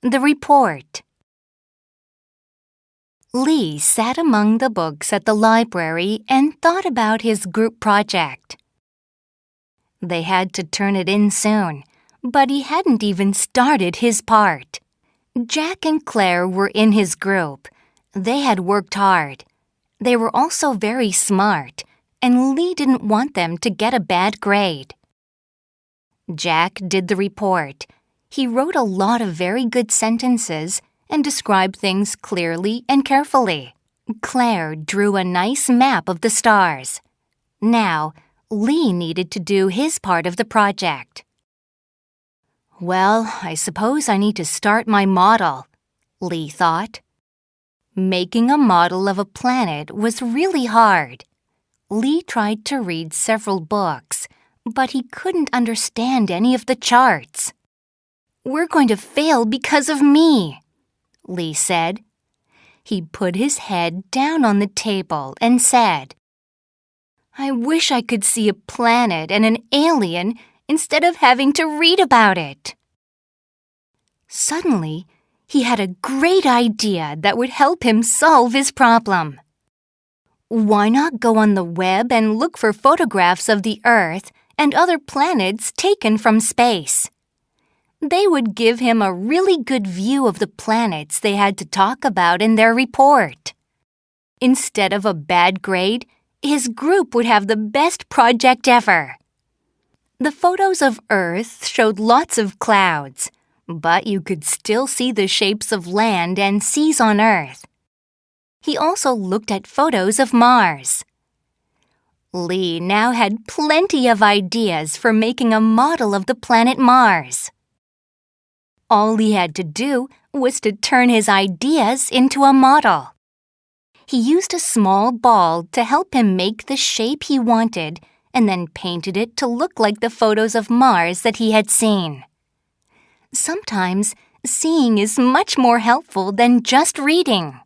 The report. Lee sat among the books at the library and thought about his group project. They had to turn it in soon, but he hadn't even started his part. Jack and Claire were in his group. They had worked hard. They were also very smart, and Lee didn't want them to get a bad grade. Jack did the report. He wrote a lot of very good sentences and described things clearly and carefully. Claire drew a nice map of the stars. Now, Lee needed to do his part of the project. Well, I suppose I need to start my model, Lee thought. Making a model of a planet was really hard. Lee tried to read several books, but he couldn't understand any of the charts. "We're going to fail because of me," Lee said. He put his head down on the table and said, "I wish I could see a planet and an alien instead of having to read about it." Suddenly, he had a great idea that would help him solve his problem. Why not go on the web and look for photographs of the Earth and other planets taken from space? They would give him a really good view of the planets they had to talk about in their report. Instead of a bad grade, his group would have the best project ever. The photos of Earth showed lots of clouds, but you could still see the shapes of land and seas on Earth. He also looked at photos of Mars. Lee now had plenty of ideas for making a model of the planet Mars. All he had to do was to turn his ideas into a model. He used a small ball to help him make the shape he wanted and then painted it to look like the photos of Mars that he had seen. Sometimes, seeing is much more helpful than just reading.